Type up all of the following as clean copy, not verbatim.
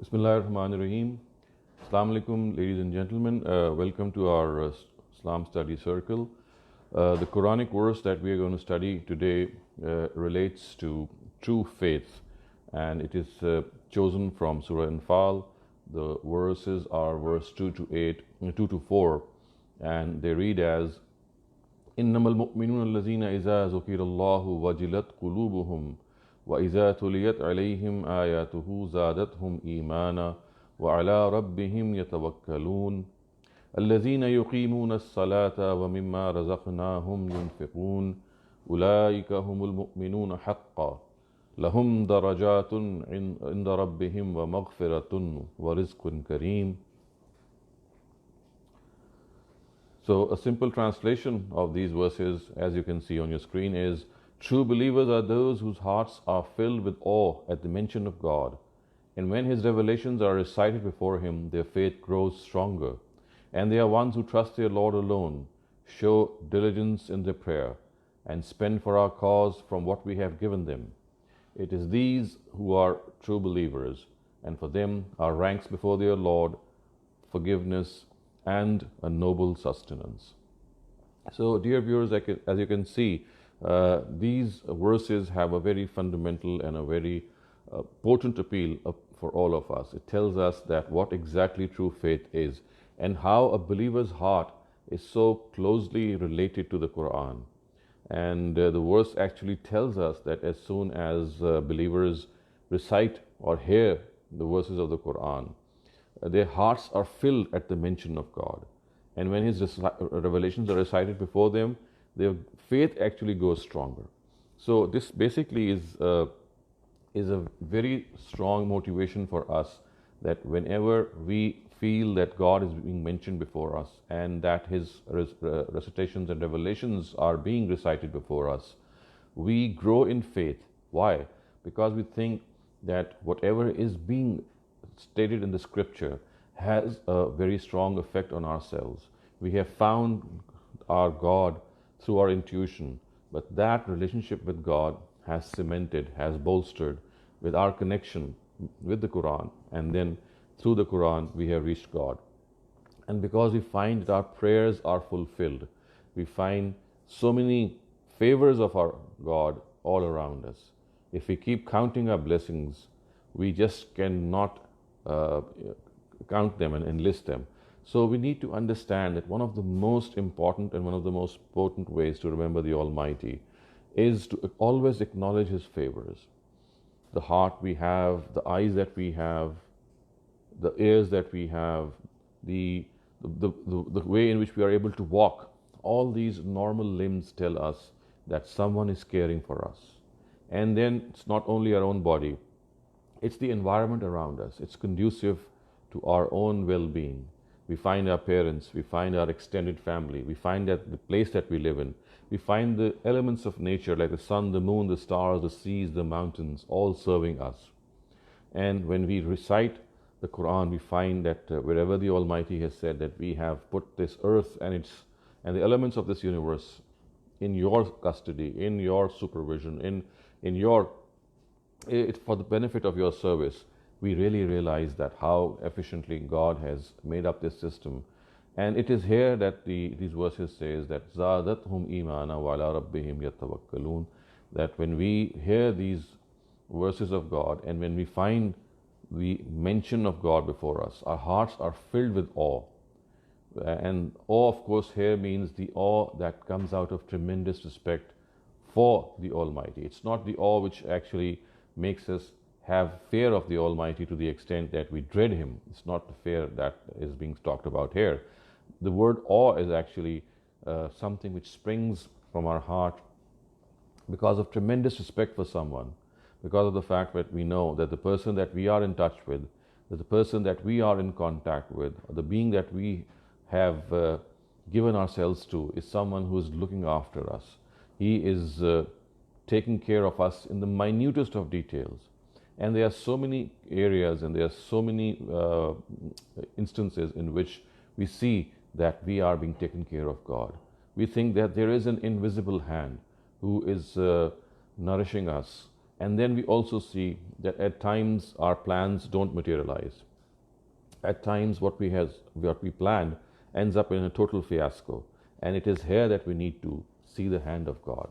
Bismillahirrahmanirrahim. Assalamu alaikum, ladies and gentlemen. Welcome to our Islam Study Circle. The Quranic verse that we are going to study today relates to true faith, and it is chosen from Surah Anfal. The verses are verse 2 to 4, and they read as إنما المؤمنون الذين إذا ذكر الله وجلت قلوبهم وإذا تليت عليهم آياته زادتهم إيمانا وعلى ربهم يتوكلون الذين يقيمون الصلاة ومما رزقناهم ينفقون أولئك هم المؤمنون حقا لهم درجات عند ربهم ومغفرة ورزق كريم. So a simple translation of these verses, as you can see on your screen, is true believers are those whose hearts are filled with awe at the mention of God, and when His revelations are recited before Him, their faith grows stronger, and they are ones who trust their Lord alone, show diligence in their prayer, and spend for our cause from what we have given them. It is these who are true believers, and for them are ranks before their Lord, forgiveness, and a noble sustenance. So, dear viewers, as you can see, these verses have a very fundamental and a very potent appeal for all of us. It tells us that what exactly true faith is and how a believer's heart is so closely related to the Quran. And the verse actually tells us that as soon as believers recite or hear the verses of the Quran, their hearts are filled at the mention of God. And when His revelations are recited before them, their faith actually goes stronger. So this basically is a very strong motivation for us, that whenever we feel that God is being mentioned before us and that His recitations and revelations are being recited before us, we grow in faith. Why? Because we think that whatever is being stated in the scripture has a very strong effect on ourselves. We have found our God through our intuition, but that relationship with God has cemented, has bolstered with our connection with the Quran, and then through the Quran we have reached God. And because we find that our prayers are fulfilled, we find so many favors of our God all around us. If we keep counting our blessings, we just cannot count them and list them. So we need to understand that one of the most important and one of the most potent ways to remember the Almighty is to always acknowledge His favors. The heart we have, the eyes that we have, the ears that we have, the way in which we are able to walk, all these normal limbs tell us that someone is caring for us. And then it's not only our own body, it's the environment around us. It's conducive to our own well-being. We find our parents, we find our extended family, we find that the place that we live in, we find the elements of nature like the sun, the moon, the stars, the seas, the mountains, all serving us. And when we recite the Quran, we find that wherever the Almighty has said that we have put this earth and the elements of this universe in your custody, in your supervision, for the benefit of your service, we really realize that how efficiently God has made up this system. And it is here that these verses says that زَادَتْهُمْ إِيمَانًا وَعَلَىٰ رَبِّهِمْ يَتَوَكَّلُونَ, that when we hear these verses of God and when we find the mention of God before us, our hearts are filled with awe. And awe, of course, here means the awe that comes out of tremendous respect for the Almighty. It's not the awe which actually makes us have fear of the Almighty to the extent that we dread Him. It's not the fear that is being talked about here. The word awe is actually something which springs from our heart because of tremendous respect for someone, because of the fact that we know that the person that we are in touch with, that the person that we are in contact with, or the being that we have given ourselves to is someone who is looking after us. He is taking care of us in the minutest of details. And there are so many areas and there are so many instances in which we see that we are being taken care of God. We think that there is an invisible hand who is nourishing us And then we also see that at times our plans don't materialize. At times what we planned ends up in a total fiasco. And it is here that we need to see the hand of God.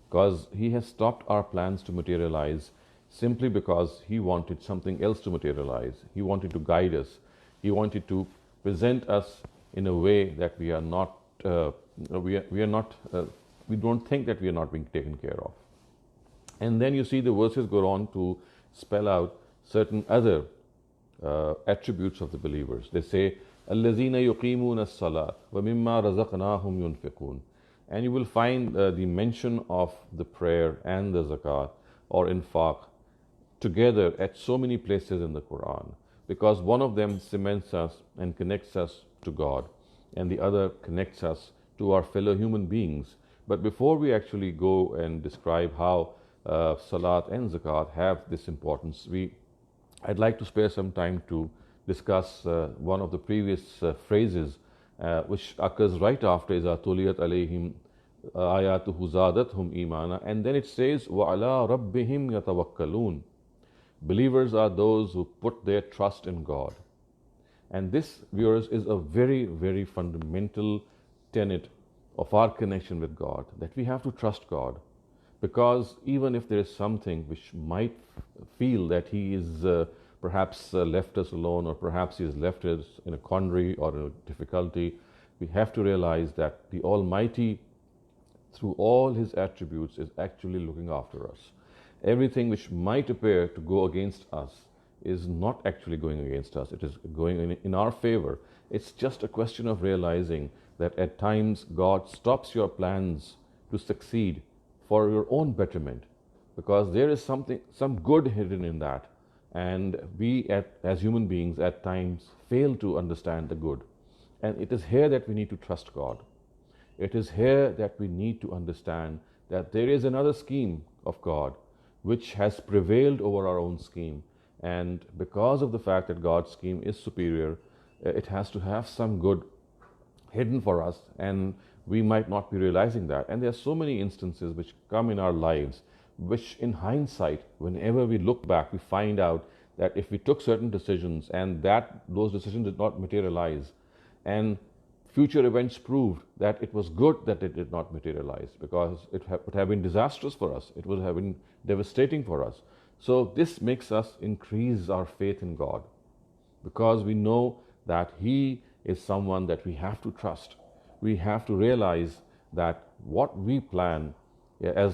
Because He has stopped our plans to materialize simply because He wanted something else to materialize. He wanted to guide us. He wanted to present us in a way that we are not, we don't think that we are not being taken care of. And then you see the verses go on to spell out certain other attributes of the believers. They say, الَّذِينَ يُقِيمُونَ الصَّلَاةَ وَمِمَّا رَزَقْنَاهُمْ يُنْفِقُونَ. And you will find the mention of the prayer and the zakat or infaq together at so many places in the Quran, because one of them cements us and connects us to God, and the other connects us to our fellow human beings. But before we actually go and describe how salat and zakat have this importance, I'd like to spare some time to discuss one of the previous phrases which occurs right after إِذَا تُلِيَتْ عَلَيْهِمْ آيَاتُهُ زَادَتْهُمْ إِيمَانًا, and then it says وَعَلَىٰ رَبِّهِمْ يَتَوَكَّلُونَ. Believers are those who put their trust in God. And this, viewers, is a very, very fundamental tenet of our connection with God, that we have to trust God. Because even if there is something which might feel that He is perhaps left us alone, or perhaps He has left us in a quandary or in a difficulty, we have to realize that the Almighty, through all His attributes, is actually looking after us. Everything which might appear to go against us is not actually going against us. It is going in our favor. It's just a question of realizing that at times God stops your plans to succeed for your own betterment, because there is some good hidden in that. And we as human beings at times fail to understand the good. And it is here that we need to trust God. It is here that we need to understand that there is another scheme of God which has prevailed over our own scheme. And because of the fact that God's scheme is superior, it has to have some good hidden for us, and we might not be realizing that. And there are so many instances which come in our lives, which in hindsight, whenever we look back, we find out that if we took certain decisions and those decisions did not materialize, and future events proved that it was good that it did not materialize, because it would have been disastrous for us. It would have been devastating for us. So this makes us increase our faith in God, because we know that He is someone that we have to trust. We have to realize that what we plan, there are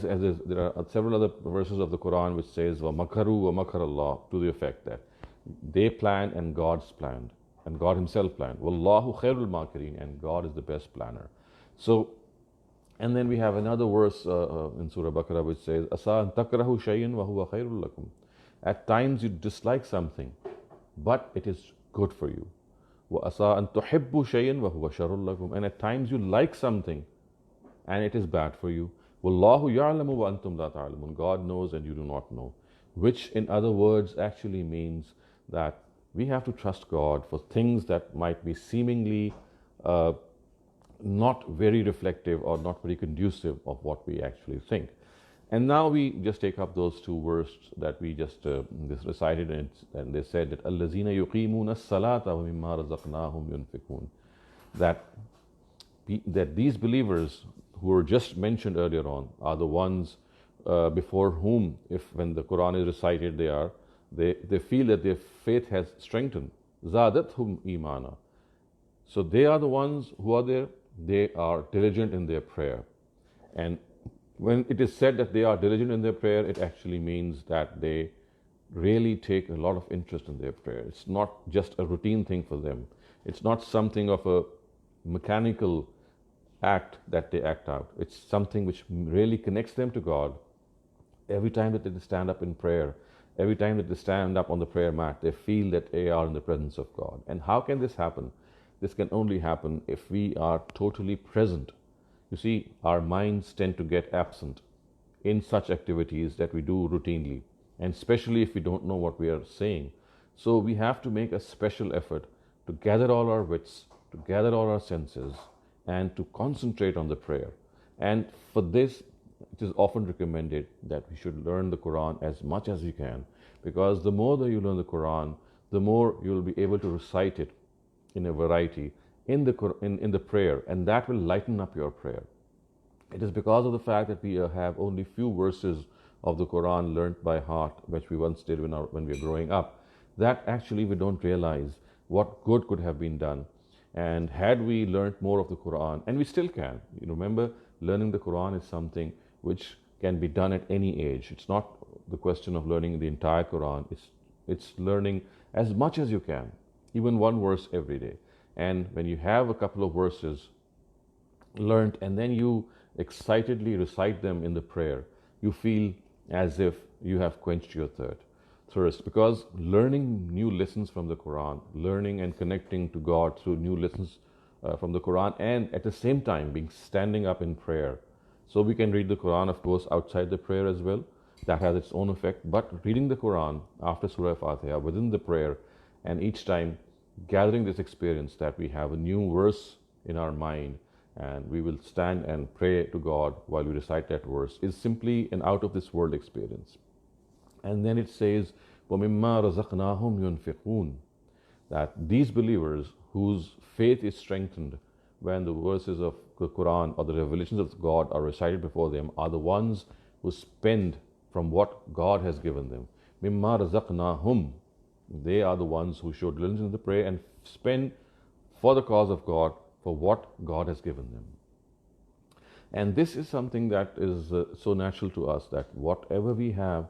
several other verses of the Quran which says وَمَكَرُوا وَمَكَرَ اللَّهُ, to the effect that they planned and God's planned, and God Himself planned. وَاللَّهُ خَيْرُ الْمَاكِرِينَ, and God is the best planner. So, and then we have another verse in Surah Baqarah which says أَسَىٰ أَن تَكْرَهُ شَيْءٍ وَهُوَ خَيْرٌ لَكُمْ. At times you dislike something, but it is good for you. وَأَسَىٰ أَن تُحِبُّوا شَيْءٍ وَهُوَ شَرٌ لَكُمْ. And at times you like something and it is bad for you. وَاللَّهُ يَعْلَمُ وَأَنْتُمْ لَا تَعْلَمُونَ. God knows and you do not know. Which in other words actually means that we have to trust God for things that might be seemingly not very reflective or not very conducive of what we actually think. And now we just take up those two verses that we just recited, and they said that الَّذِينَ يُقِيمُونَ الصَّلَاةَ وَمِمَّا رَزَقْنَاهُمْ يُنْفِقُونَ. That these believers who were just mentioned earlier on are the ones before whom, when the Quran is recited, they feel that their faith has strengthened. زَادَتْهُمْ إِيمَانًا. So they are the ones who are there. They are diligent in their prayer. And when it is said that they are diligent in their prayer, it actually means that they really take a lot of interest in their prayer. It's not just a routine thing for them. It's not something of a mechanical act that they act out. It's something which really connects them to God. Every time that they stand up in prayer, every time that they stand up on the prayer mat, they feel that they are in the presence of God. And how can this happen? This can only happen if we are totally present. You see, our minds tend to get absent in such activities that we do routinely, and especially if we don't know what we are saying. So we have to make a special effort to gather all our wits, to gather all our senses, and to concentrate on the prayer. And for this, it is often recommended that we should learn the Quran as much as you can, because the more that you learn the Quran, the more you will be able to recite it in a variety in the prayer, and that will lighten up your prayer. It is because of the fact that we have only few verses of the Quran learnt by heart, which we once did when we were growing up, that actually we don't realize what good could have been done. And had we learnt more of the Quran, and we still can, you remember, learning the Quran is something which can be done at any age. It's not the question of learning the entire Quran. It's learning as much as you can, even one verse every day. And when you have a couple of verses learnt and then you excitedly recite them in the prayer, you feel as if you have quenched your thirst. Because learning new lessons from the Quran, learning and connecting to God through new lessons from the Quran, and at the same time standing up in prayer. So we can read the Quran, of course, outside the prayer as well. That has its own effect. But reading the Quran after Surah Fatiha within the prayer, and each time gathering this experience that we have a new verse in our mind, and we will stand and pray to God while we recite that verse, is simply an out of this world experience. And then it says, وَمِمَّا رَزَقْنَاهُمْ يُنْفِقُونَ, that these believers whose faith is strengthened when the verses of the Quran or the revelations of God are recited before them are the ones who spend from what God has given them. مِمَّا رَزَقْنَاهُمْ, they are the ones who show diligence in the prayer and spend for the cause of God, for what God has given them. And this is something that is so natural to us, that whatever we have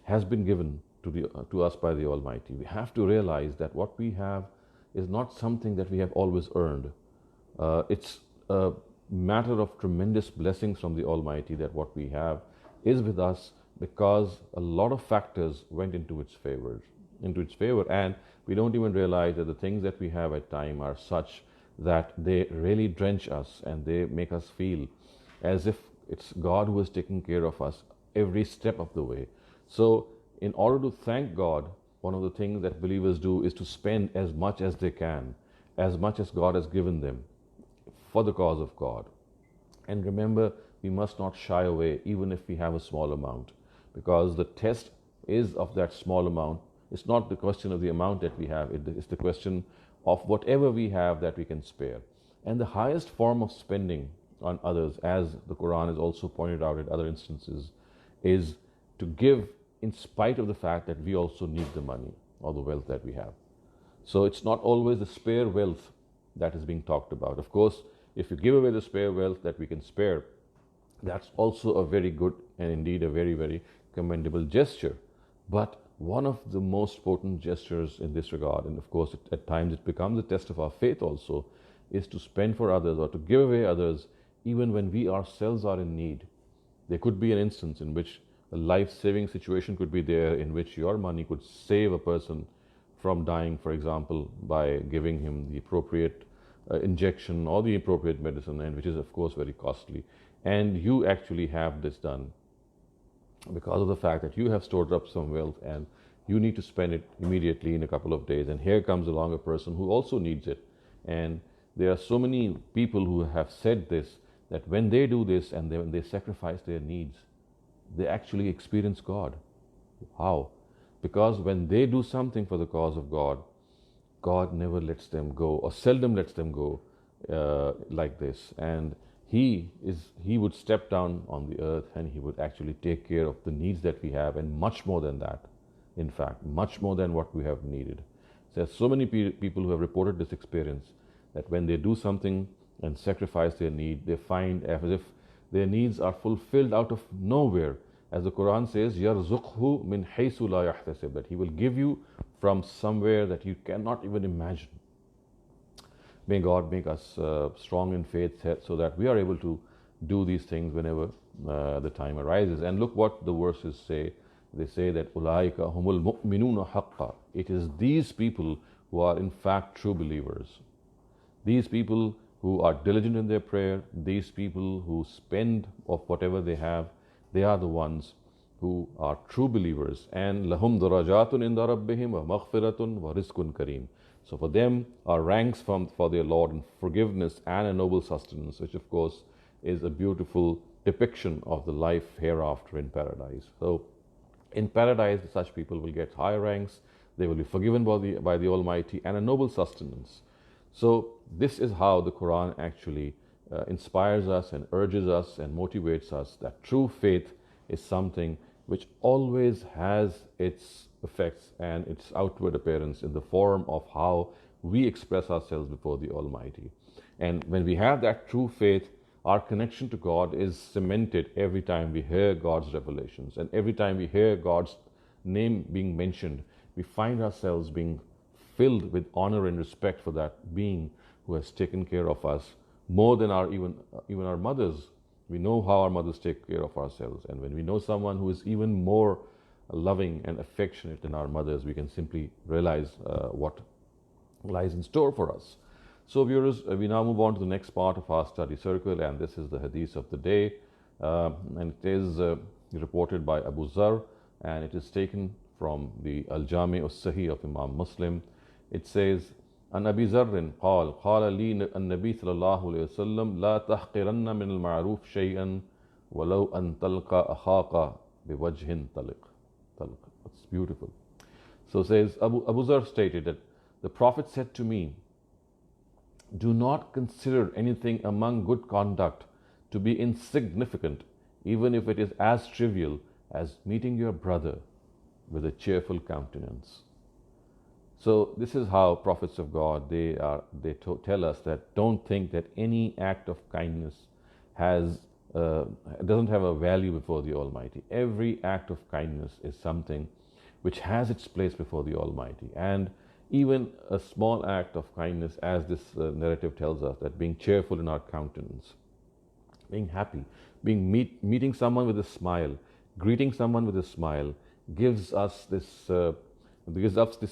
has been given to us by the Almighty. We have to realize that what we have is not something that we have always earned. It's a matter of tremendous blessings from the Almighty that what we have is with us because a lot of factors went into its favor, and we don't even realize that the things that we have at time are such that they really drench us and they make us feel as if it's God who is taking care of us every step of the way. So in order to thank God, one of the things that believers do is to spend as much as they can, as much as God has given them, for the cause of God. And remember, we must not shy away even if we have a small amount, because the test is of that small amount. It's not the question of the amount that we have, it's the question of whatever we have that we can spare. And the highest form of spending on others, as the Quran has also pointed out in other instances, is to give in spite of the fact that we also need the money or the wealth that we have. So it's not always the spare wealth that is being talked about. Of course, if you give away the spare wealth that we can spare, that's also a very good and indeed a very, very commendable gesture. But one of the most potent gestures in this regard, and of course at times it becomes a test of our faith also, is to spend for others or to give away others even when we ourselves are in need. There could be an instance in which a life-saving situation could be there, in which your money could save a person from dying, for example, by giving him the appropriate injection or the appropriate medicine, and which is of course very costly. And you actually have this done because of the fact that you have stored up some wealth and you need to spend it immediately in a couple of days. And here comes along a person who also needs it. And there are so many people who have said this, that when they do this and when they sacrifice their needs, they actually experience God. How? Because when they do something for the cause of God, God never lets them go, or seldom lets them go like this. And He would step down on the earth and He would actually take care of the needs that we have, and much more than that. In fact, much more than what we have needed. There are so many people who have reported this experience, that when they do something and sacrifice their need, they find as if their needs are fulfilled out of nowhere. As the Quran says, يَرْزُقْهُ مِنْ حَيْثُ لَا يَحْتَسِبُ, that He will give you from somewhere that you cannot even imagine. May God make us strong in faith so that we are able to do these things whenever the time arises. And look what the verses say. They say that أُولَٰئِكَ هُمُ الْمُؤْمِنُونَ حَقًّا. It is these people who are in fact true believers. These people who are diligent in their prayer, these people who spend of whatever they have, they are the ones who are true believers. And لَهُمْ دَرَجَاتٌ عِنْدَ رَبِّهِمْ وَمَغْفِرَةٌ وَرِزْقٌ كَرِيمٌ. So for them are ranks for their Lord, and forgiveness and a noble sustenance, which of course is a beautiful depiction of the life hereafter in paradise. So in paradise, such people will get higher ranks, they will be forgiven by the Almighty, and a noble sustenance. So this is how the Quran actually inspires us and urges us and motivates us that true faith is something which always has its effects and its outward appearance in the form of how we express ourselves before the Almighty. And when we have that true faith, our connection to God is cemented every time we hear God's revelations, and every time we hear God's name being mentioned, we find ourselves being filled with honor and respect for that being who has taken care of us more than even our mothers. We know how our mothers take care of ourselves, and when we know someone who is even more loving and affectionate than our mothers, we can simply realize what lies in store for us. So viewers, we now move on to the next part of our study circle, and this is the hadith of the day, and it is reported by Abu Zar, and it is taken from the Al-Jami al-Sahih of Imam Muslim. It says, عن أبي ذر قال لي النبي صلى الله عليه وسلم لا تحقرن من المعروف شيئا ولو أن تلقى أخاك بوجه طلق. It's beautiful. So says Abu Zar stated that the Prophet said to me, do not consider anything among good conduct to be insignificant, even if it is as trivial as meeting your brother with a cheerful countenance. So this is how prophets of God, they tell us that don't think that any act of kindness doesn't have a value before the Almighty. Every act of kindness is something which has its place before the Almighty. And even a small act of kindness, as this narrative tells us, that being cheerful in our countenance, being happy, meeting someone with a smile, greeting someone with a smile, gives us this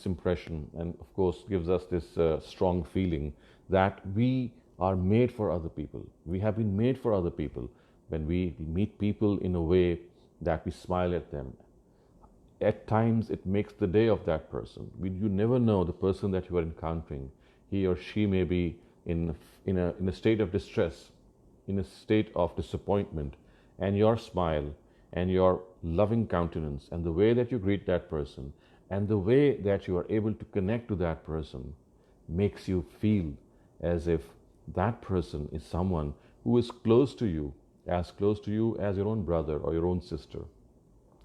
impression, and of course gives us this strong feeling that we are made for other people. We have been made for other people. When we meet people in a way that we smile at them, at times it makes the day of that person. You never know the person that you are encountering. He or she may be in a state of distress, in a state of disappointment, and your smile and your loving countenance and the way that you greet that person and the way that you are able to connect to that person makes you feel as if that person is someone who is close to you as your own brother or your own sister.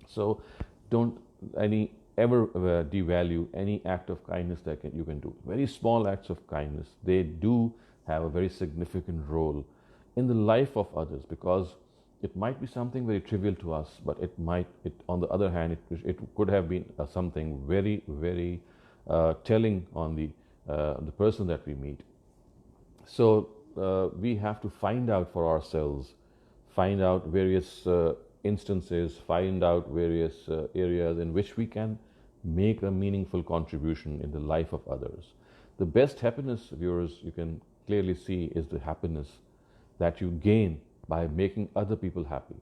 So don't ever devalue any act of kindness that you can do. Very small acts of kindness, they do have a very significant role in the life of others, because it might be something very trivial to us, but on the other hand, it could have been something very, very telling on the person that we meet. So we have to find out for ourselves, find out various instances, find out various areas in which we can make a meaningful contribution in the life of others. The best happiness, viewers, you can clearly see, is the happiness that you gain by making other people happy.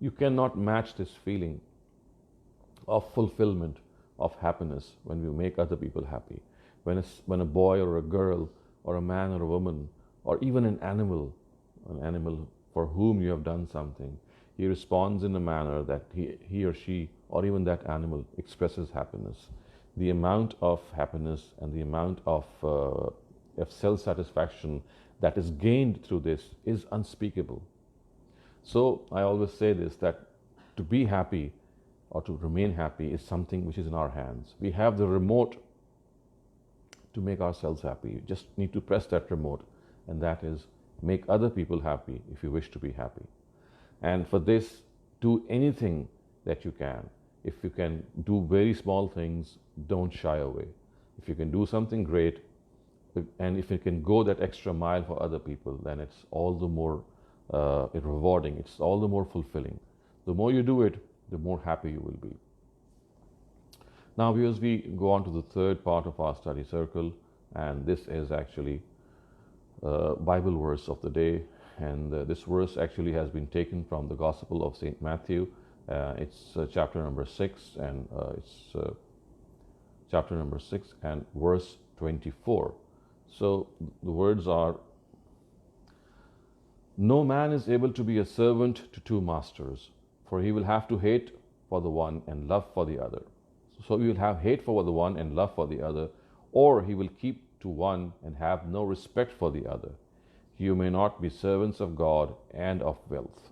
You cannot match this feeling of fulfillment, of happiness when you make other people happy. When a boy or a girl or a man or a woman or even an animal for whom you have done something, he responds in a manner that he or she or even that animal expresses happiness. The amount of happiness and the amount of self-satisfaction that is gained through this is unspeakable. So I always say this, that to be happy or to remain happy is something which is in our hands. We have the remote to make ourselves happy. You just need to press that remote, and that is make other people happy if you wish to be happy. And for this, do anything that you can. If you can do very small things, don't shy away. If you can do something great, and if you can go that extra mile for other people, then it's all the more rewarding, it's all the more fulfilling. The more you do it, the more happy you will be. Now, viewers, we go on to the third part of our study circle, and this is actually Bible verse of the day. And this verse actually has been taken from the Gospel of St. Matthew. It's chapter number 6, and chapter number 6 and verse 24. So the words are, No man is able to be a servant to two masters, for he will have to hate for the one and love for the other. So he will have hate for the one and love for the other, or he will keep to one and have no respect for the other. You may not be servants of God and of wealth.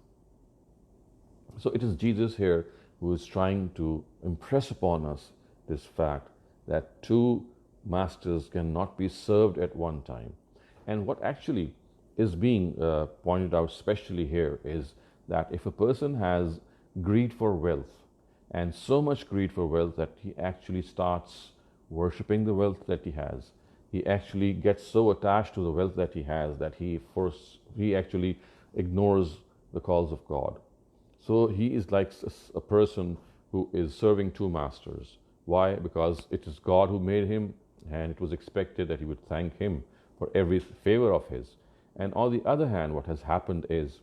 So it is Jesus here who is trying to impress upon us this fact that two masters cannot be served at one time. And what actually is being pointed out, especially here, is that if a person has greed for wealth, and so much greed for wealth that he actually starts worshipping the wealth that he has, he actually gets so attached to the wealth that he has that he actually ignores the calls of God. So he is like a person who is serving two masters. Why? Because it is God who made him, and it was expected that he would thank him for every favor of his. And on the other hand, what has happened is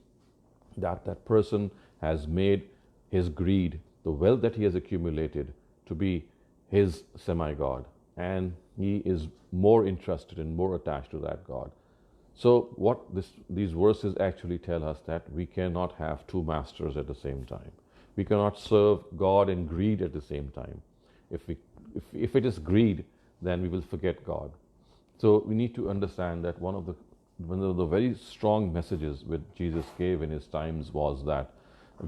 that that person has made his greed, the wealth that he has accumulated, to be his semi-God. And he is more interested and more attached to that God. So what these verses actually tell us, that we cannot have two masters at the same time. We cannot serve God and greed at the same time. If it is greed, then we will forget God. So we need to understand that one of the very strong messages which Jesus gave in his times was that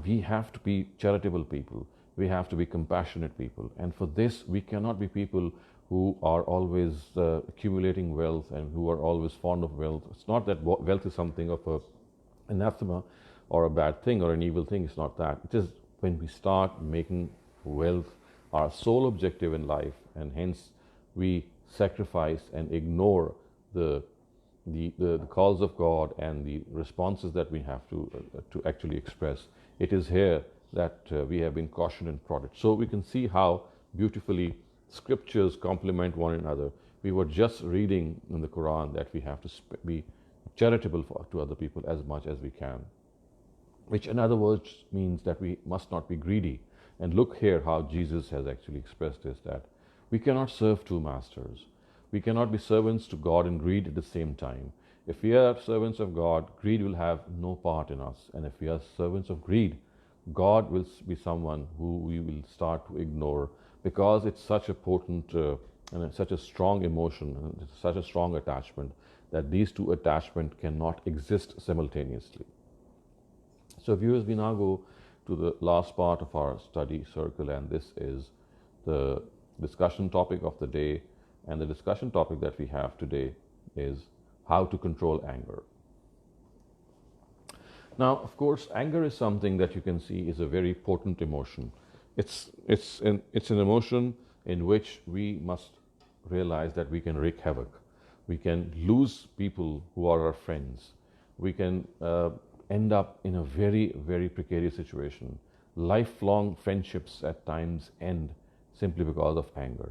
we have to be charitable people. We have to be compassionate people. And for this, we cannot be people who are always accumulating wealth and who are always fond of wealth. It's not that wealth is something of an anathema or a bad thing or an evil thing. It's not that. It is when we start making wealth our sole objective in life, and hence we sacrifice and ignore the calls of God and the responses that we have to actually express. It is here that we have been cautioned and prodded. So we can see how beautifully scriptures complement one another. We were just reading in the Quran that we have to be charitable to other people as much as we can, which in other words means that we must not be greedy. And look here how Jesus has actually expressed this, that we cannot serve two masters. We cannot be servants to God and greed at the same time. If we are servants of God, greed will have no part in us. And if we are servants of greed, God will be someone who we will start to ignore, because it's such a potent and such a strong emotion, and such a strong attachment, that these two attachments cannot exist simultaneously. So viewers, we now go to the last part of our study circle, and this is the discussion topic of the day. And the discussion topic that we have today is how to control anger. Now, of course, anger is something that you can see is a very potent emotion. It's an emotion in which we must realize that we can wreak havoc. We can lose people who are our friends. We can end up in a very, very precarious situation. Lifelong friendships at times end simply because of anger.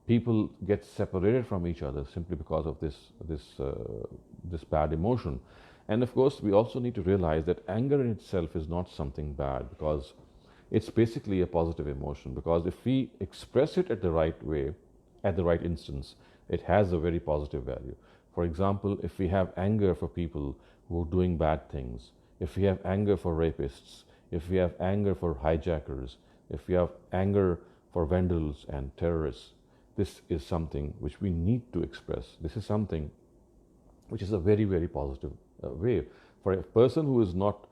People get separated from each other simply because of this bad emotion. And of course, we also need to realize that anger in itself is not something bad, because it's basically a positive emotion. Because if we express it at the right way, at the right instance, it has a very positive value. For example, if we have anger for people who are doing bad things, if we have anger for rapists, if we have anger for hijackers, if we have anger for vandals and terrorists, this is something which we need to express. This is something which is a very, very positive way. For a person who is not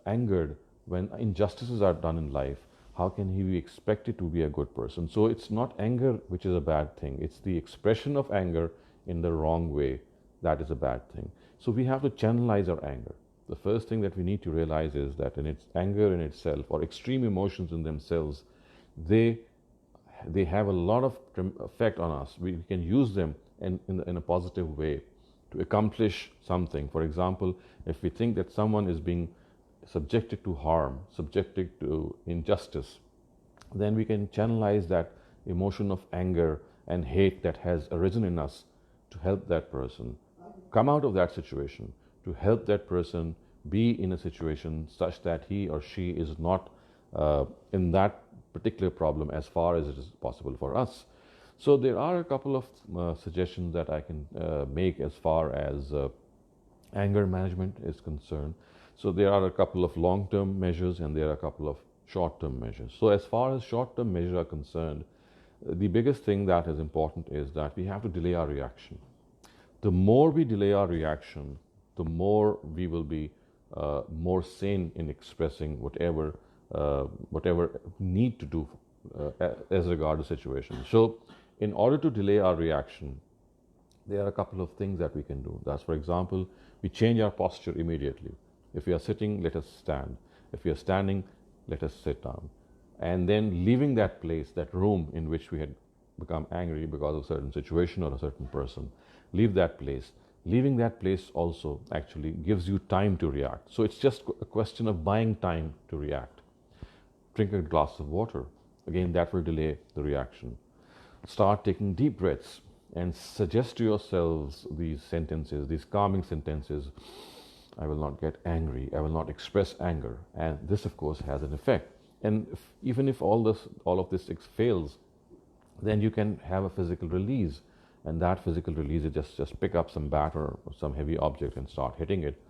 angered when injustices are done in life, how can he be expected to be a good person? So it's not anger which is a bad thing. It's the expression of anger in the wrong way that is a bad thing. So we have to channelize our anger. The first thing that we need to realize is that in its anger in itself, or extreme emotions in themselves, they have a lot of effect on us. We can use them in a positive way to accomplish something. For example, if we think that someone is being subjected to harm, subjected to injustice, then we can channelize that emotion of anger and hate that has arisen in us to help that person come out of that situation, to help that person be in a situation such that he or she is not in that particular problem as far as it is possible for us. So there are a couple of suggestions that I can make as far as anger management is concerned. So there are a couple of long-term measures and there are a couple of short-term measures. So as far as short-term measures are concerned, the biggest thing that is important is that we have to delay our reaction. The more we delay our reaction, the more we will be more sane in expressing whatever need to do as regard to situation. So in order to delay our reaction, there are a couple of things that we can do. That's, for example, we change our posture immediately. If we are sitting, let us stand. If we are standing, let us sit down. And then leaving that place, that room in which we had become angry because of a certain situation or a certain person, leave that place. Leaving that place also actually gives you time to react. So it's just a question of buying time to react. Drink a glass of water. Again, that will delay the reaction. Start taking deep breaths and suggest to yourselves these sentences, these calming sentences. I will not get angry. I will not express anger. And this, of course, has an effect. And even if all of this fails, then you can have a physical release. And that physical release is just pick up some bat or some heavy object and start hitting it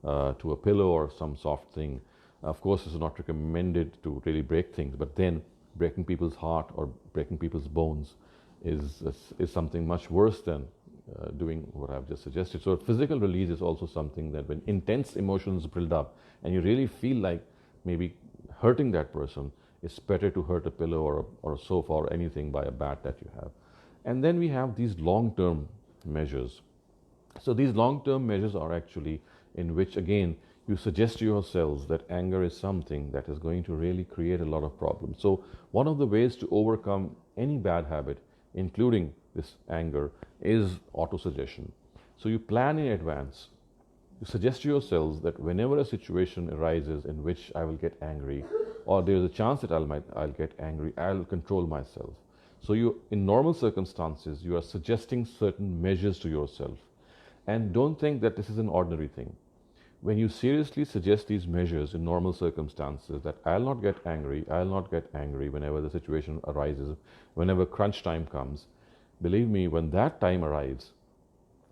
to a pillow or some soft thing. Of course, it's not recommended to really break things, but then breaking people's heart or breaking people's bones is something much worse than doing what I've just suggested. So physical release is also something that when intense emotions build up and you really feel like maybe hurting that person, it's better to hurt a pillow or a sofa or anything by a bat that you have. And then we have these long-term measures. So these long-term measures are actually in which, again, you suggest to yourselves that anger is something that is going to really create a lot of problems. So one of the ways to overcome any bad habit, including this anger, is autosuggestion. So you plan in advance. You suggest to yourselves that whenever a situation arises in which I will get angry, or there is a chance that I'll get angry, I'll control myself. So in normal circumstances, you are suggesting certain measures to yourself. And don't think that this is an ordinary thing. When you seriously suggest these measures in normal circumstances, that I'll not get angry whenever the situation arises, whenever crunch time comes, believe me, when that time arrives,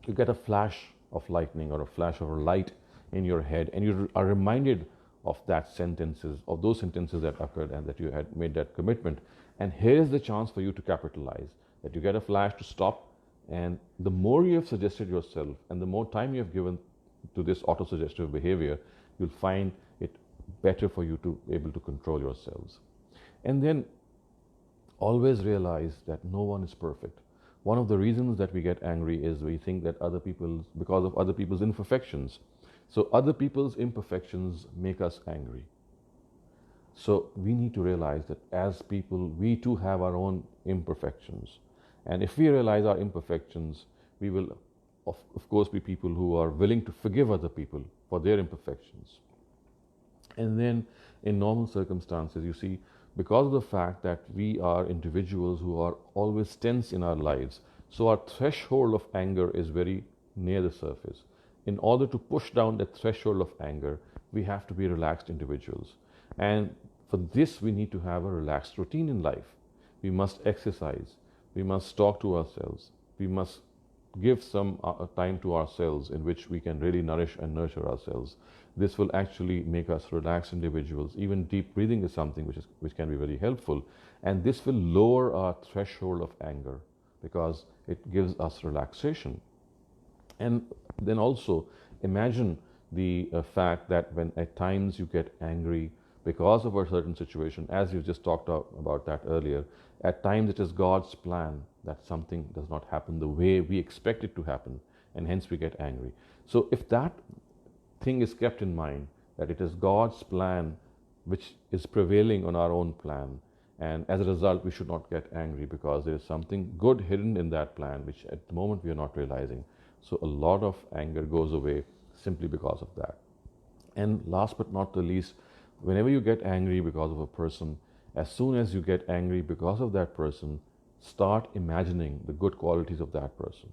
you get a flash of lightning or a flash of light in your head, and you are reminded of those sentences that occurred and that you had made that commitment. And here is the chance for you to capitalize, that you get a flash to stop. And the more you have suggested yourself and the more time you have given to this autosuggestive behavior, you'll find it better for you to be able to control yourselves. And then always realize that no one is perfect. One of the reasons that we get angry is we think that because of other people's imperfections. So other people's imperfections make us angry. So we need to realize that as people, we too have our own imperfections. And if we realize our imperfections, we will, of course, be people who are willing to forgive other people for their imperfections. And then in normal circumstances, you see, because of the fact that we are individuals who are always tense in our lives, so our threshold of anger is very near the surface. In order to push down that threshold of anger, we have to be relaxed individuals. And for this, we need to have a relaxed routine in life. We must exercise. We must talk to ourselves. We must give some time to ourselves in which we can really nourish and nurture ourselves. This will actually make us relaxed individuals. Even deep breathing is something which can be very helpful. And this will lower our threshold of anger because it gives us relaxation. And then also imagine the fact that when at times you get angry because of a certain situation, as you just talked about that earlier, at times it is God's plan that something does not happen the way we expect it to happen, and hence we get angry. So if that thing is kept in mind, that it is God's plan which is prevailing on our own plan, and as a result we should not get angry because there is something good hidden in that plan which at the moment we are not realizing. So a lot of anger goes away simply because of that. And last but not the least, whenever you get angry because of a person, as soon as you get angry because of that person, start imagining the good qualities of that person.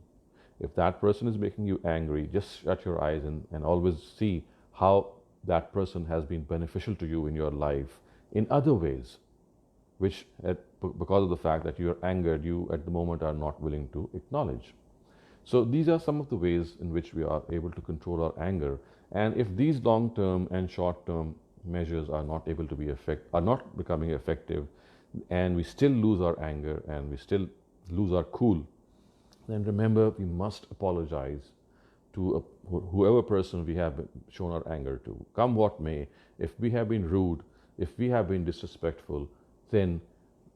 If that person is making you angry, just shut your eyes and always see how that person has been beneficial to you in your life in other ways, which because of the fact that you are angered, you at the moment are not willing to acknowledge. So these are some of the ways in which we are able to control our anger. And if these long-term and short-term measures are not able to be are not becoming effective, and we still lose our anger and we still lose our cool, then remember we must apologize to whoever person we have shown our anger to. Come what may, if we have been rude, if we have been disrespectful, then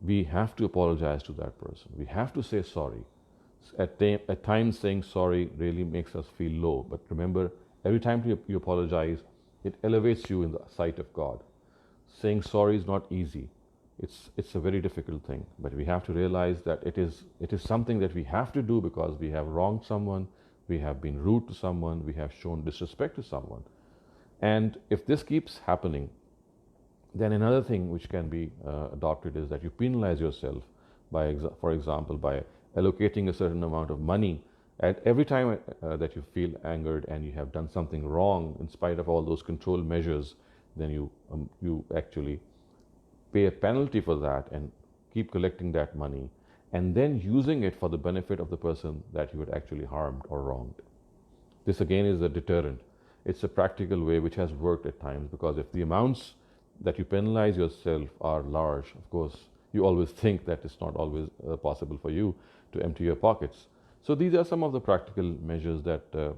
we have to apologize to that person. We have to say sorry. At times saying sorry really makes us feel low, but remember, every time you apologize, it elevates you in the sight of God. Saying sorry is not easy. It's a very difficult thing, but we have to realize that it is something that we have to do because we have wronged someone, we have been rude to someone, we have shown disrespect to someone. And if this keeps happening, then another thing which can be adopted is that you penalize yourself by, for example, by allocating a certain amount of money at every time that you feel angered and you have done something wrong in spite of all those control measures, then you actually pay a penalty for that and keep collecting that money and then using it for the benefit of the person that you had actually harmed or wronged. This again is a deterrent. It's a practical way which has worked at times, because if the amounts that you penalize yourself are large, of course, you always think that it's not always possible for you to empty your pockets. So these are some of the practical measures that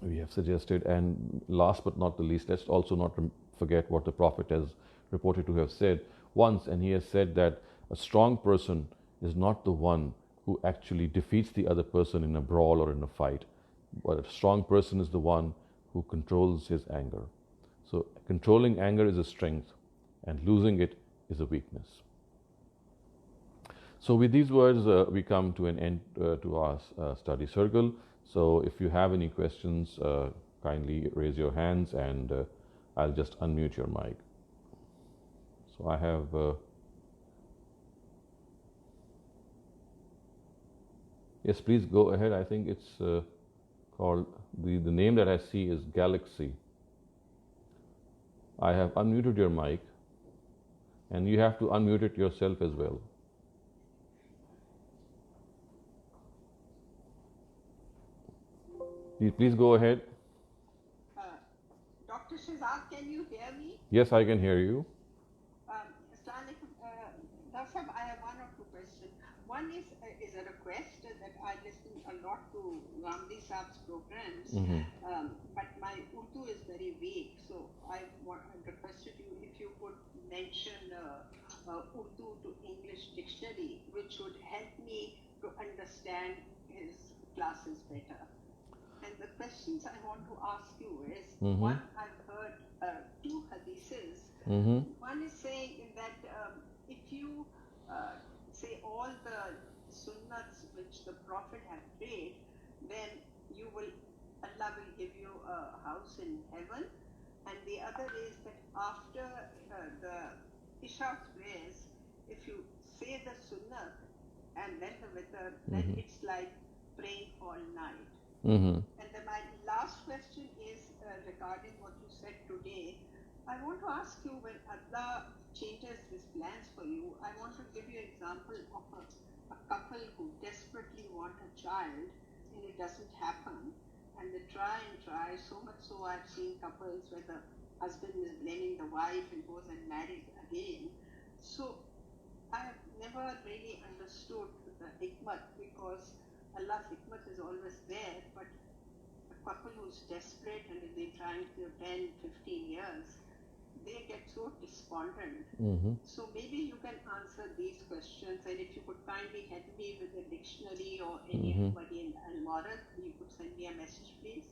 we have suggested. And last but not the least, let's also not forget what the Prophet has reported to have said once, and he has said that a strong person is not the one who actually defeats the other person in a brawl or in a fight, but a strong person is the one who controls his anger. So controlling anger is a strength and losing it is a weakness. So with these words, we come to an end to our study circle. So if you have any questions, kindly raise your hands and I'll just unmute your mic. So I have yes, please go ahead. I think it's called, the name that I see is Galaxy. I have unmuted your mic and you have to unmute it yourself as well. Please go ahead. Dr. Shehzad, can you hear me? Yes, I can hear you. Dr. I have one or two questions. One is a request that I listen a lot to Ghamidi Saab's programs, but my Urdu is very weak, so I requested you if you could mention Urdu to English dictionary, which would help me to understand his classes better. And the questions I want to ask you is, one, I've heard two hadiths. One is saying that if you say all the sunnats which the Prophet had prayed, then Allah will give you a house in heaven. And the other is that after the Isha prayers, if you say the sunnat and then the witr, then it's like praying all night. And then my last question is regarding what you said today. I want to ask you, when Allah changes his plans for you, I want to give you an example of a couple who desperately want a child and it doesn't happen, and they try and try, so much so I've seen couples where the husband is blaming the wife and goes and marries again. So I have never really understood the hikmat, because Allah's hikmat is always there, but a couple who's desperate and they're trying for 10, 15 years, they get so despondent. So maybe you can answer these questions, and if you could kindly help me with a dictionary or anybody in Al-Mawrid, you could send me a message, please.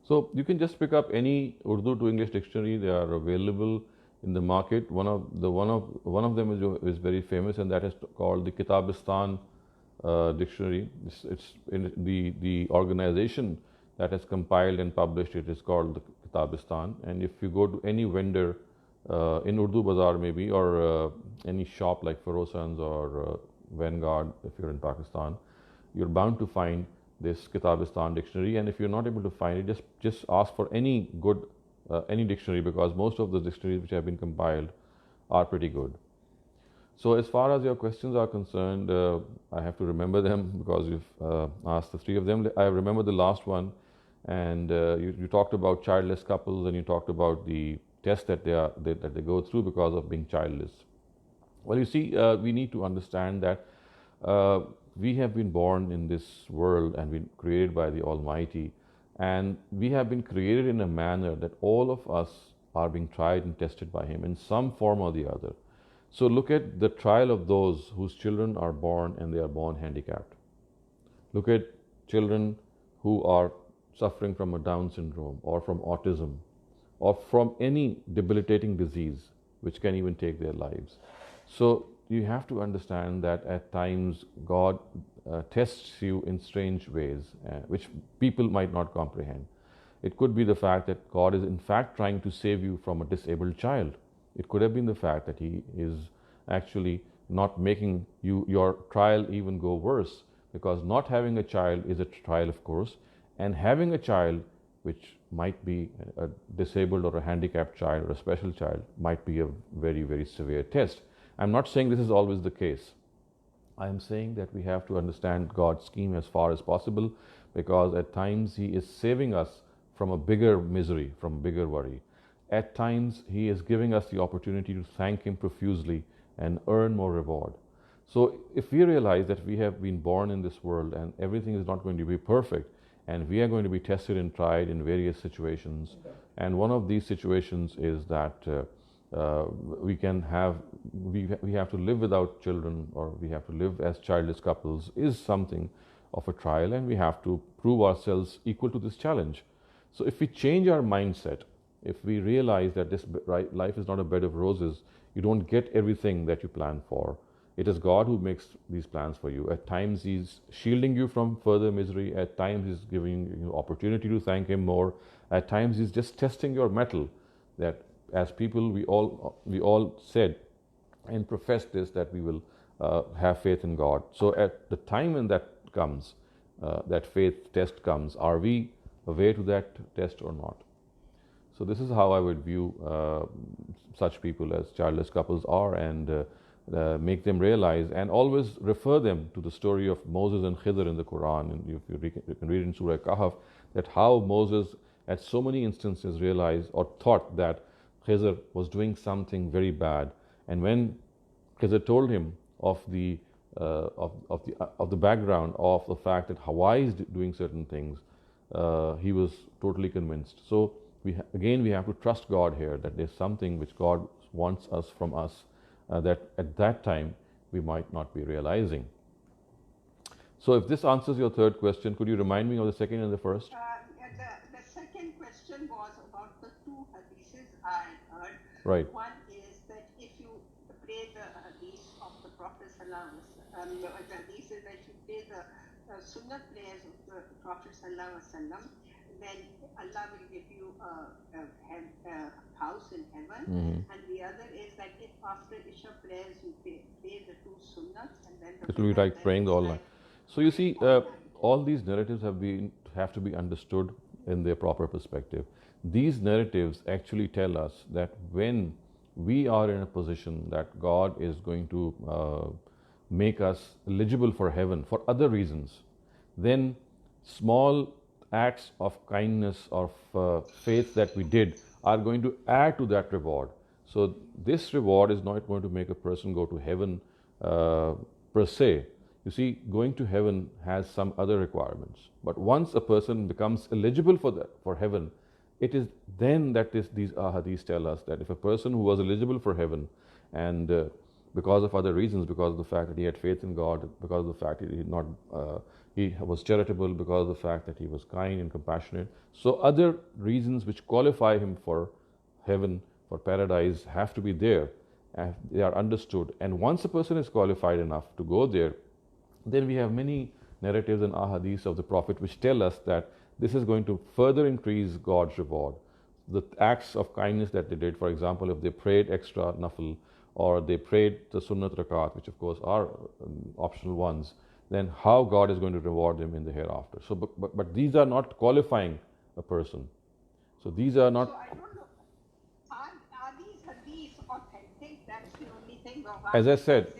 So you can just pick up any Urdu to English dictionary. They are available in the market. One of them is very famous, and that is called the Kitabistan dictionary. It's in the organization that has compiled and published it is called the Kitabistan. And if you go to any vendor in Urdu Bazaar maybe, or any shop like Ferosans or Vanguard, if you're in Pakistan, you're bound to find this Kitabistan dictionary. And if you're not able to find it, just ask for any good any dictionary, because most of the dictionaries which have been compiled are pretty good. So as far as your questions are concerned, I have to remember them because you've asked the three of them. I remember the last one, and you talked about childless couples, and you talked about the test that they go through because of being childless. Well, you see, we need to understand that we have been born in this world and been created by the Almighty, and we have been created in a manner that all of us are being tried and tested by Him in some form or the other. So look at the trial of those whose children are born and they are born handicapped. Look at children who are suffering from a Down syndrome or from autism or from any debilitating disease which can even take their lives. So you have to understand that at times God tests you in strange ways, which people might not comprehend. It could be the fact that God is in fact trying to save you from a disabled child. It could have been the fact that He is actually not making your trial even go worse, because not having a child is a trial, of course, and having a child which might be a disabled or a handicapped child or a special child might be a very, very severe test. I'm not saying this is always the case. I am saying that we have to understand God's scheme as far as possible, because at times He is saving us from a bigger misery, from bigger worry. At times He is giving us the opportunity to thank Him profusely and earn more reward. So if we realize that we have been born in this world and everything is not going to be perfect, and we are going to be tested and tried in various situations, and one of these situations is that we have to live without children, or we have to live as childless couples, is something of a trial, and we have to prove ourselves equal to this challenge. So if we change our mindset, if we realize that this life is not a bed of roses, you don't get everything that you plan for. It is God who makes these plans for you. At times He's shielding you from further misery. At times He's giving you opportunity to thank Him more. At times He's just testing your mettle. That as people, we all said and profess this, that we will have faith in God. So at the time when that comes, that faith test comes, are we aware to that test or not? So this is how I would view such people as childless couples are, and make them realize, and always refer them to the story of Moses and Khidr in the Quran. And you can read in Surah Kahf that how Moses at so many instances realized or thought that Khidr was doing something very bad, and when Khidr told him of the background of the fact that Hawaii is doing certain things, he was totally convinced. So we have to trust God here, that there's something which God wants us from us, that at that time we might not be realizing. So if this answers your third question, could you remind me of the second and the first? The second question was about the two hadiths I heard. Right. One is that if you pray the hadith of the Prophet Sallallahu Alaihi Wasallam, the hadith is that you pray the sunnah prayers of the Prophet Sallallahu Alaihi Wasallam, then Allah will give you a house in heaven. Mm-hmm. And the other is that if after Isha prayers you pray the two sunnahs, and then it will be like praying all night. So you see, all these narratives have to be understood in their proper perspective. These narratives actually tell us that when we are in a position that God is going to make us eligible for heaven for other reasons, then small acts of kindness, of faith that we did are going to add to that reward. So this reward is not going to make a person go to heaven per se. You see, going to heaven has some other requirements. But once a person becomes eligible for heaven, it is then that these hadiths tell us that if a person who was eligible for heaven, and because of other reasons, because of the fact that he had faith in God, because of the fact that he was charitable, because of the fact that he was kind and compassionate, so other reasons which qualify him for heaven, for paradise, have to be there. They are understood. And once a person is qualified enough to go there, then we have many narratives and ahadiths of the Prophet which tell us that this is going to further increase God's reward. The acts of kindness that they did, for example, if they prayed extra nafil, or they prayed the sunnat rakat, which of course are optional ones, then how God is going to reward them in the hereafter. So, but these are not qualifying a person. So these are not. So I don't know. Are these hadiths authentic? That's the only thing. saying, as I said,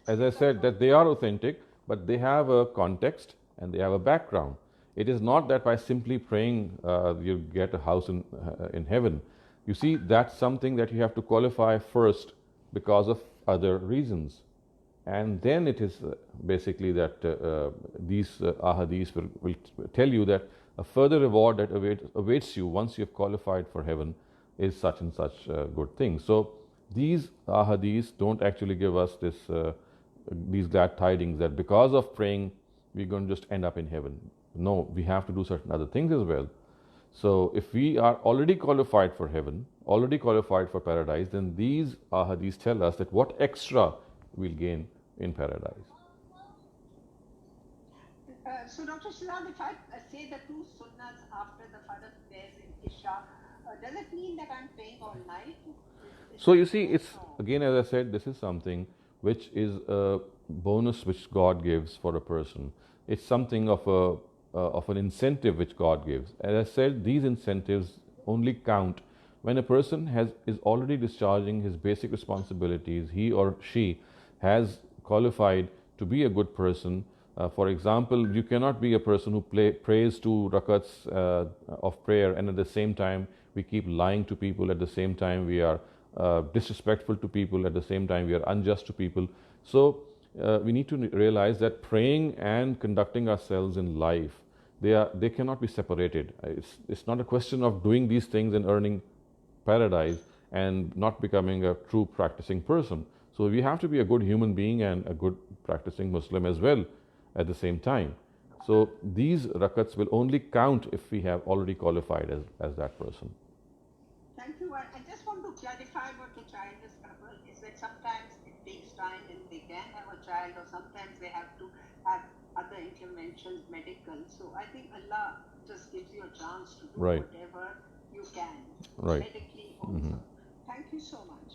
so that they are authentic, but they have a context and they have a background. It is not that by simply praying you get a house in heaven. You see, that's something that you have to qualify first because of other reasons. And then it is basically that these ahadith will tell you that a further reward that awaits you once you have qualified for heaven is such and such good thing. So these ahadith don't actually give us these glad tidings that because of praying we're going to just end up in heaven. No, we have to do certain other things as well. So if we are already qualified for heaven, already qualified for paradise, then these ahadith tell us that what extra we'll gain in paradise. So Dr. Shehzad, if I say the two sunnahs after the Fajr prayers in Isha, does it mean that I'm praying all night? So you see, it's again, as I said, this is something which is a bonus which God gives for a person. It's something of an incentive which God gives. As I said, these incentives only count when a person is already discharging his basic responsibilities. He or she has qualified to be a good person. For example, you cannot be a person who prays 2 rakats of prayer and at the same time we keep lying to people, at the same time we are disrespectful to people, at the same time we are unjust to people. So we need to realize that praying and conducting ourselves in life, they cannot be separated. It's not a question of doing these things and earning paradise and not becoming a true practicing person. So we have to be a good human being and a good practicing Muslim as well at the same time. So these rakats will only count if we have already qualified as that person. Thank you. I just want to clarify what the child is covered is that sometimes it takes time and they can have a child, or sometimes they have to have other interventions, medical. So I think Allah just gives you a chance to do whatever you can, medically also. Thank you so much.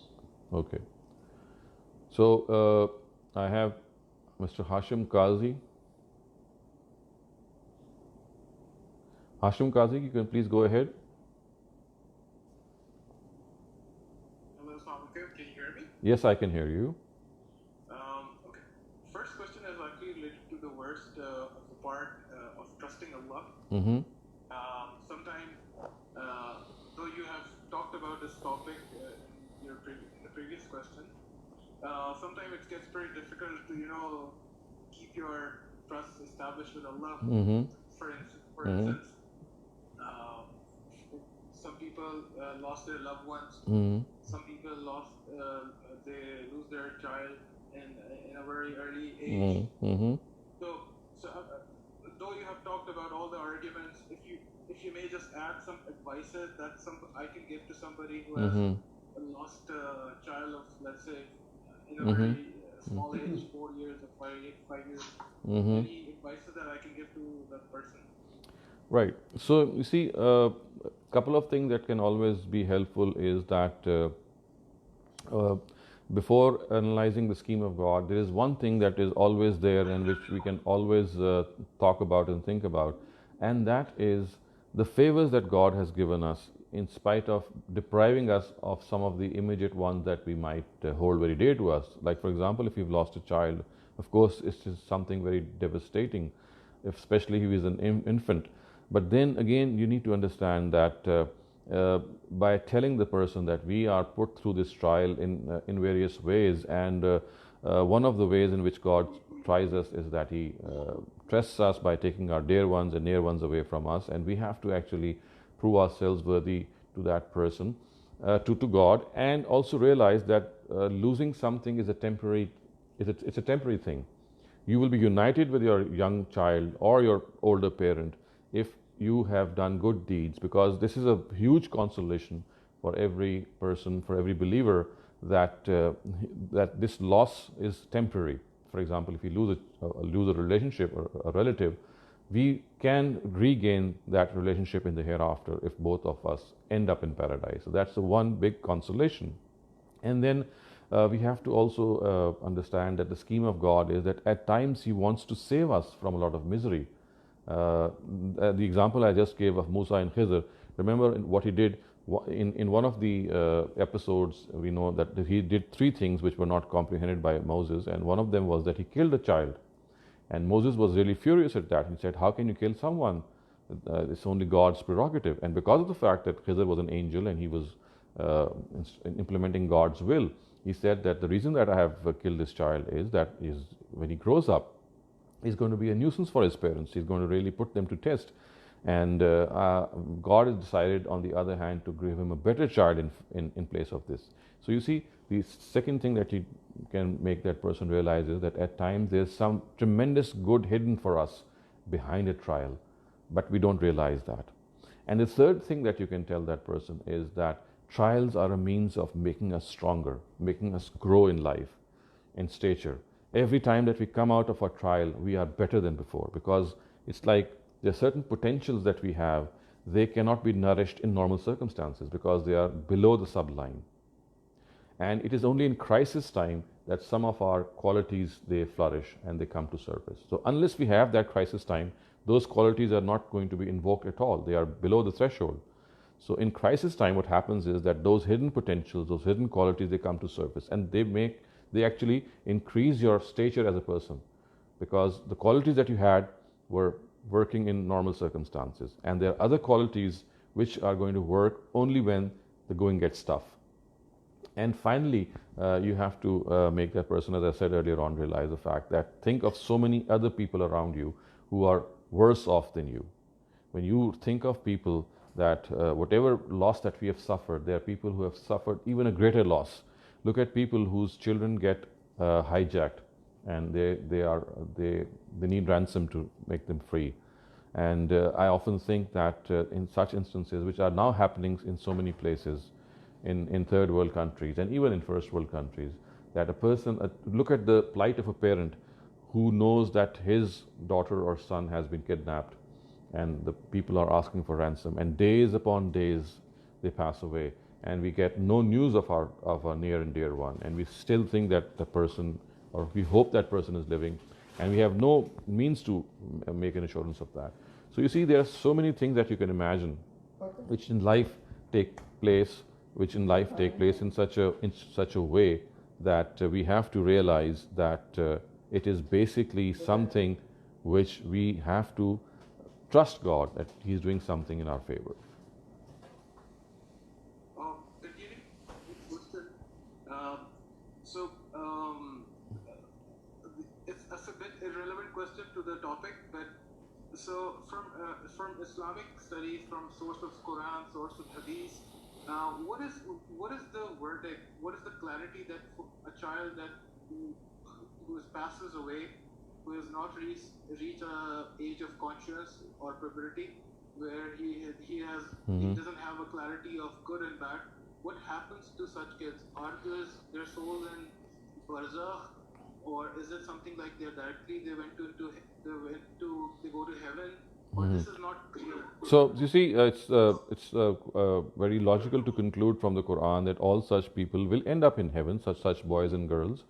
Okay. So I have Mr. Hashim Qazi. Hashim Qazi, you can please go ahead. Hello, Assalamu alaikum. Can you hear me? Yes, I can hear you. Okay. First question is actually related to the worst of the part of trusting Allah. Sometimes, though you have talked about this topic in the previous question, sometimes it gets very difficult to, keep your trust established with Allah. For instance, some people lost their loved ones. Some people they lose their child in a very early age. So though you have talked about all the arguments, if you may just add some advices that I can give to somebody who has lost a child of, let's say, in a very small age, 4 years or 5 years. Any advices that I can give to that person? Right. So you see, a couple of things that can always be helpful is that before analyzing the scheme of God, there is one thing that is always there and which we can always talk about and think about, and that is the favors that God has given us in spite of depriving us of some of the immediate ones that we might hold very dear to us. Like, for example, if you've lost a child, of course, it's just something very devastating, especially if he is an infant. But then again, you need to understand that by telling the person that we are put through this trial in various ways, and one of the ways in which God tries us is that He tests us by taking our dear ones and near ones away from us, and we have to actually prove ourselves worthy to that person, to God, and also realize that losing something is a temporary thing. You will be united with your young child or your older parent if you have done good deeds, because this is a huge consolation for every person, for every believer, that this loss is temporary. For example, if you lose a relationship or a relative, we can regain that relationship in the hereafter if both of us end up in paradise. So that's the one big consolation. And then we have to also understand that the scheme of God is that at times He wants to save us from a lot of misery. The example I just gave of Musa and Khidr, remember what he did In one of the episodes, we know that he did 3 things which were not comprehended by Moses, and one of them was that he killed a child. And Moses was really furious at that. He said, how can you kill someone? It's only God's prerogative. And because of the fact that Khizr was an angel and he was implementing God's will, he said that the reason that I have killed this child is that when he grows up, he's going to be a nuisance for his parents. He's going to really put them to test. And God has decided, on the other hand, to give him a better child in place of this. So you see, the second thing that you can make that person realize is that at times there's some tremendous good hidden for us behind a trial, but we don't realize that. And the third thing that you can tell that person is that trials are a means of making us stronger, making us grow in life, in stature. Every time that we come out of a trial, we are better than before, because it's like there are certain potentials that we have. They cannot be nourished in normal circumstances because they are below the sublime. And it is only in crisis time that some of our qualities, they flourish and they come to surface. So unless we have that crisis time, those qualities are not going to be invoked at all. They are below the threshold. So in crisis time, what happens is that those hidden potentials, those hidden qualities, they come to surface, and they actually increase your stature as a person, because the qualities that you had were working in normal circumstances, and there are other qualities which are going to work only when the going gets tough. And finally, you have to make that person, as I said earlier on, realize the fact that think of so many other people around you who are worse off than you. When you think of people that whatever loss that we have suffered, there are people who have suffered even a greater loss. Look at people whose children get hijacked, and they need ransom to make them free. And I often think that in such instances, which are now happening in so many places, in third world countries and even in first world countries, that a person, look at the plight of a parent who knows that his daughter or son has been kidnapped, and the people are asking for ransom, and days upon days they pass away, and we get no news of our near and dear one, and we still think that the person, or we hope that person is living, and we have no means to make an assurance of that. So you see, there are so many things that you can imagine which in life take place in such a way that we have to realize that it is basically something which we have to trust God that He's doing something in our favor. Continuing with question, it's a bit irrelevant question to the topic, but so from Islamic studies, from source of Quran, source of Hadith, what is the verdict? What is the clarity that a child who passes away, who has not reached a age of conscience or puberty, where he doesn't have a clarity of good and bad, what happens to such kids? Are their souls in barzakh, or is it something like they go to heaven? Or this is not clear. So you see, it's very logical to conclude from the Quran that all such people will end up in heaven, such boys and girls,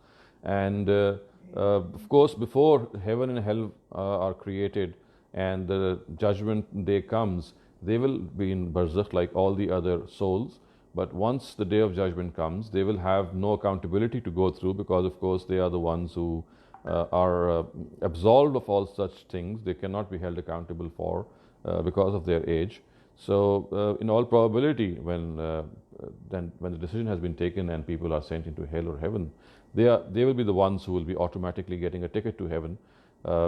and of course, before heaven and hell are created and the judgment day comes, they will be in barzakh like all the other souls. But once the day of judgment comes, they will have no accountability to go through, because of course they are the ones who are absolved of all such things. They cannot be held accountable for because of their age. So in all probability, when the decision has been taken and people are sent into hell or heaven, they will be the ones who will be automatically getting a ticket to heaven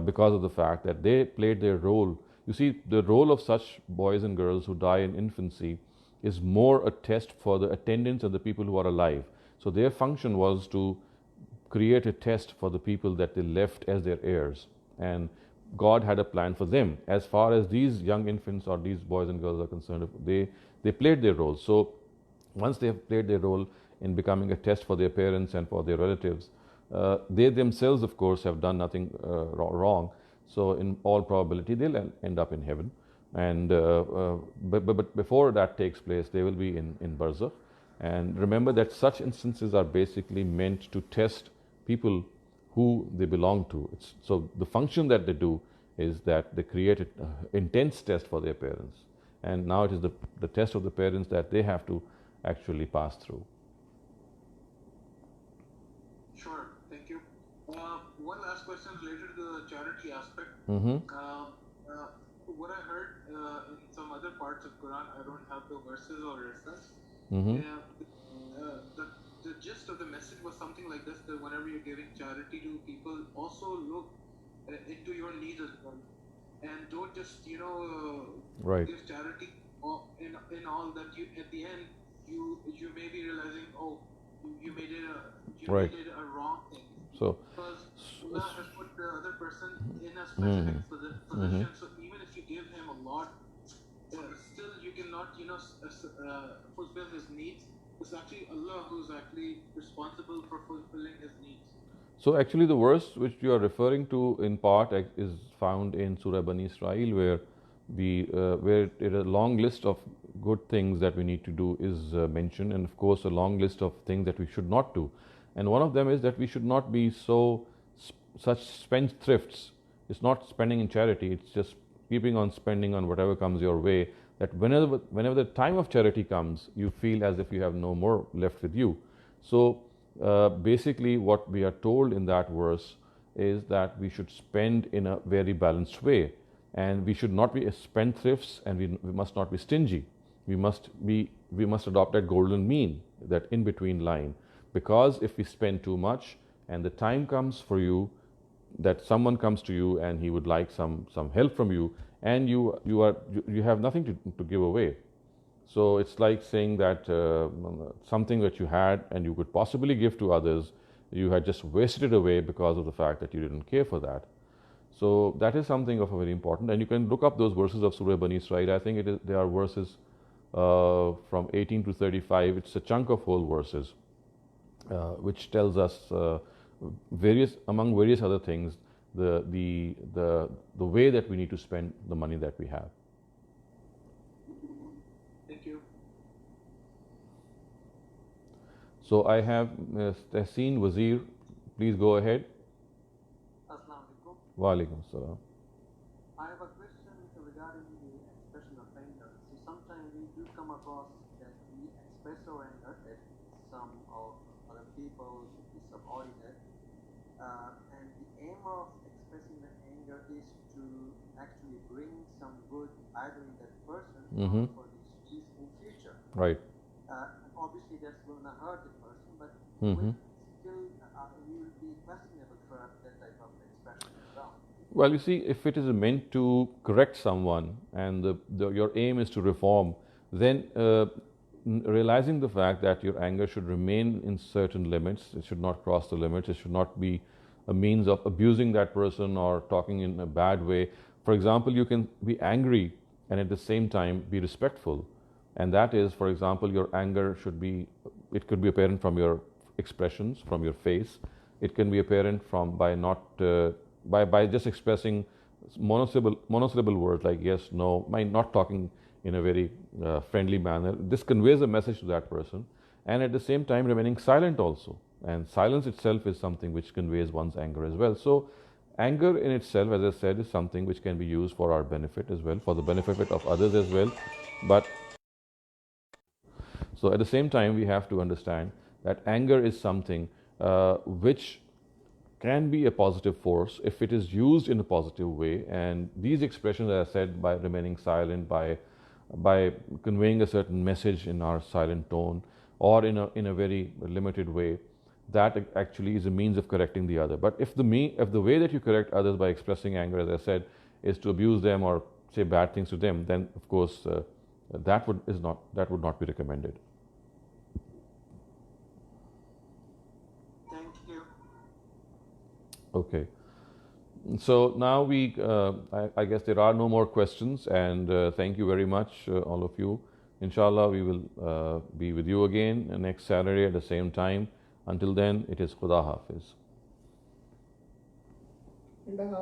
because of the fact that they played their role. You see, the role of such boys and girls who die in infancy is more a test for the attendants and the people who are alive. So their function was to create a test for the people that they left as their heirs, and God had a plan for them. As far as these young infants or these boys and girls are concerned, they played their role. So once they have played their role in becoming a test for their parents and for their relatives, they themselves, of course, have done nothing wrong. So in all probability, they'll end up in heaven. And but before that takes place, they will be in barzakh. And remember that such instances are basically meant to test people who they belong to. So the function that they do is that they create an intense test for their parents, and now it is the test of the parents that they have to actually pass through. Sure, thank you. One last question related to the charity aspect. What I heard in some other parts of Quran, I don't have the verses or reference. The gist of the message was something like this: that whenever you're giving charity to people, also look into your needs as well, and don't just Right. give charity in all that you at the end you may be realizing, oh, you made it Right. made it a wrong thing. So Because Allah has put the other person in a specific position, so even if you give him a lot, still you cannot fulfill his needs. It's actually Allah who's actually responsible for fulfilling his needs. So actually the verse which you are referring to in part is found in Surah Bani Israel, where a long list of good things that we need to do is mentioned, and of course a long list of things that we should not do. And one of them is that we should not be such spendthrifts. It's not spending in charity, it's just keeping on spending on whatever comes your way, that whenever the time of charity comes, you feel as if you have no more left with you. So basically what we are told in that verse is that we should spend in a very balanced way, and we should not be spendthrifts, and we must not be stingy. We must adopt that golden mean, that in between line, because if we spend too much and the time comes for you that someone comes to you and he would like some help from you, and you have nothing to give away. So it's like saying that something that you had and you could possibly give to others, you had just wasted it away because of the fact that you didn't care for that. So that is something of a very important, and you can look up those verses of Surah Bani Israel. I think they are verses from 18 to 35. It's a chunk of whole verses, which tells us among various other things, the way that we need to spend the money that we have. Thank you. So I have Tahseen Wazir. Please go ahead. Assalamu alaikum. Wa alaikum salam. I have a question regarding the expression of anger. So sometimes we do come across that we express our anger at some of other people, is subordinate, and the aim of expressing the anger is to actually bring some good either in that person or for his in future. Right. And obviously that's going to hurt the person, but still we will be questionable for that type of expression as well. Well, you see, if it is meant to correct someone and your aim is to reform, then realizing the fact that your anger should remain in certain limits, it should not cross the limits, it should not be a means of abusing that person or talking in a bad way. For example, you can be angry and at the same time be respectful. And that is, for example, your anger it could be apparent from your expressions, from your face. It can be apparent by just expressing monosyllable words like yes, no, by not talking in a very friendly manner. This conveys a message to that person, and at the same time remaining silent also. And silence itself is something which conveys one's anger as well. So anger in itself, as I said, is something which can be used for our benefit as well, for the benefit of others as well. But so at the same time, we have to understand that anger is something which can be a positive force if it is used in a positive way. And these expressions, as I said, by remaining silent, by conveying a certain message in our silent tone, or in a very limited way, that actually is a means of correcting the other. But if the way that you correct others by expressing anger, as I said, is to abuse them or say bad things to them, then of course that would not be recommended. Thank you. Okay. So now I guess there are no more questions, and thank you very much, all of you. Inshallah, we will be with you again next Saturday at the same time. Until then, it is Khuda Hafiz.